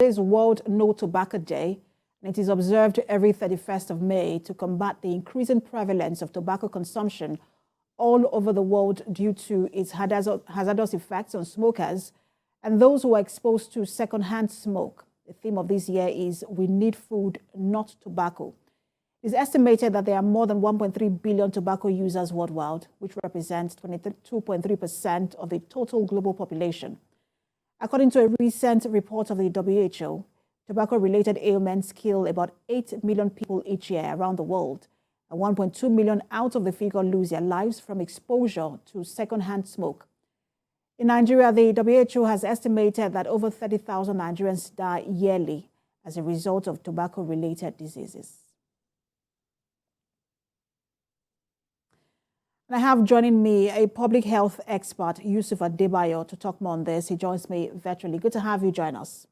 is World No Tobacco Day, and it is observed every 31st of May to combat the increasing prevalence of tobacco consumption all over the world due to its hazardous effects on smokers and those who are exposed to secondhand smoke. The theme of this year is "We Need Food, Not Tobacco." It's estimated that there are more than 1.3 billion tobacco users worldwide, which represents 22.3% of the total global population. According to a recent report of the WHO, tobacco-related ailments kill about 8 million people each year around the world, and 1.2 million out of the figure lose their lives from exposure to secondhand smoke. In Nigeria, the WHO has estimated that over 30,000 Nigerians die yearly as a result of tobacco-related diseases. I have joining me a public health expert, Yusuff Adebayo, to talk more on this. He joins me virtually. Good to have you join us.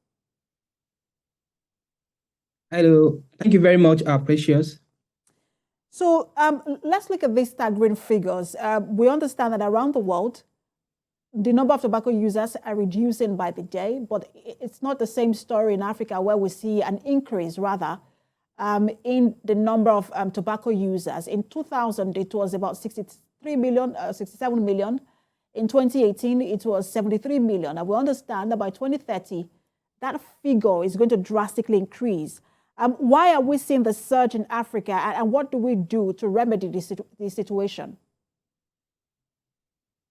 Hello. Thank you very much, Precious. So let's look at these staggering figures. We understand that around the world, the number of tobacco users are reducing by the day, but it's not the same story in Africa, where we see an increase, rather, in the number of tobacco users. In 2000, it was about 67 million. In 2018, it was 73 million. And we understand that by 2030, that figure is going to drastically increase. Why are we seeing the surge in Africa, and what do we do to remedy this situation?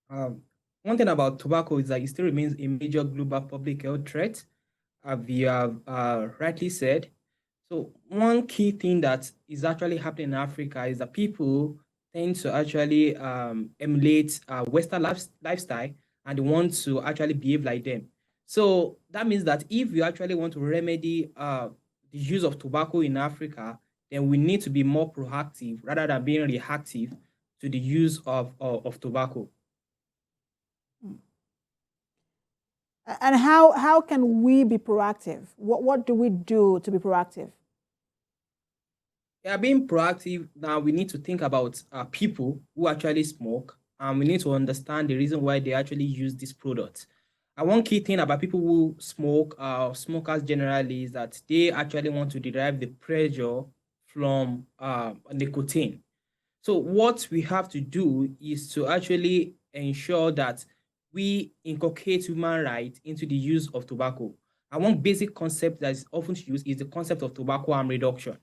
One thing about tobacco is that it still remains a major global public health threat, as you have rightly said. So one key thing that is actually happening in Africa is that people tend to actually emulate Western lifestyle, and they want to actually behave like them. So that means that if you actually want to remedy the use of tobacco in Africa, then we need to be more proactive rather than being reactive to the use of tobacco. And how can we be proactive? What do we do to be proactive? Yeah, being proactive, now we need to think about people who actually smoke, and we need to understand the reason why they actually use this product. And one key thing about people who smoke, smokers generally, is that they actually want to derive the pleasure from nicotine. So what we have to do is to actually ensure that we inculcate human rights into the use of tobacco. And one basic concept that is often used is the concept of tobacco harm reduction,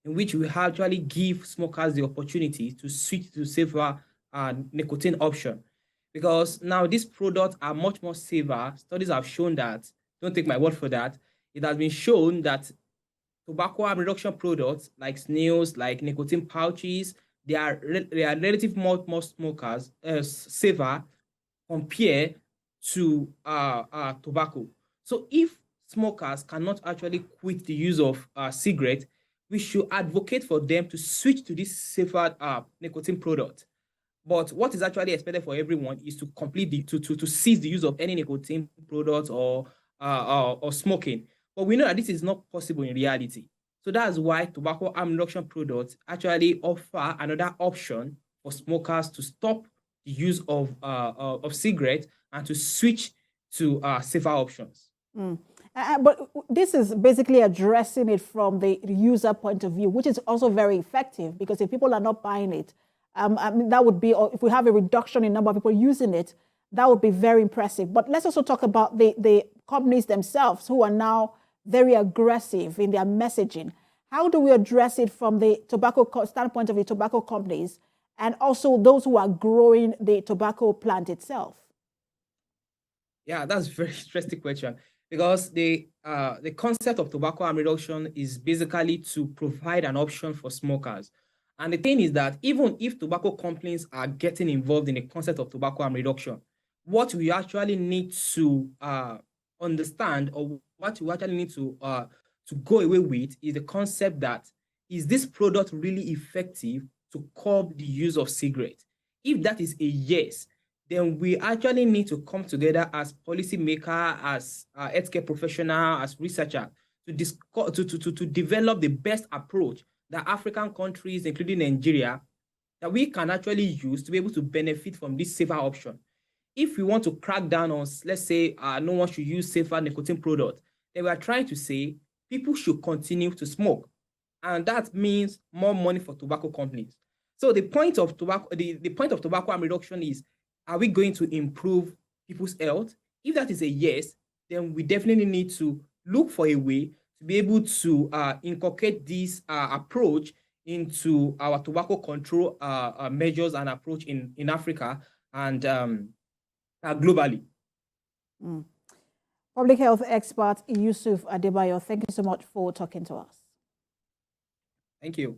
in which we actually give smokers the opportunity to switch to safer nicotine option. Because now these products are much more safer. Studies have shown that, don't take my word for that, it has been shown that tobacco harm reduction products like snails, like nicotine pouches, they are relatively more smokers, safer compared to tobacco. So if smokers cannot actually quit the use of cigarette, we should advocate for them to switch to this safer nicotine product. But what is actually expected for everyone is to complete to cease the use of any nicotine product or smoking. But we know that this is not possible in reality. So that's why tobacco harm reduction products actually offer another option for smokers to stop the use of cigarettes and to switch to safer options. But this is basically addressing it from the user point of view, which is also very effective, because if people are not buying it, I mean, that would be, if we have a reduction in number of people using it, that would be very impressive. But let's also talk about the companies themselves, who are now very aggressive in their messaging. How do we address it from the tobacco standpoint of the tobacco companies, and also those who are growing the tobacco plant itself? Yeah, that's a very interesting question, because the concept of tobacco harm reduction is basically to provide an option for smokers. And the thing is that even if tobacco companies are getting involved in the concept of tobacco harm reduction, what we actually need to understand, or what we actually need to go away with, is the concept that, is this product really effective to curb the use of cigarettes? If that is a yes, then we actually need to come together as policymakers, as healthcare professionals, as researchers, to develop the best approach that African countries, including Nigeria, that we can actually use to be able to benefit from this safer option. If we want to crack down on, let's say, no one should use safer nicotine products, they were trying to say people should continue to smoke. And that means more money for tobacco companies. So the point of tobacco, the point of tobacco harm reduction is, are we going to improve people's health? If that is a yes, then we definitely need to look for a way to be able to inculcate this approach into our tobacco control measures and approach in Africa and globally. Public health expert Yusuff Adebayo, thank you so much for talking to us. Thank you.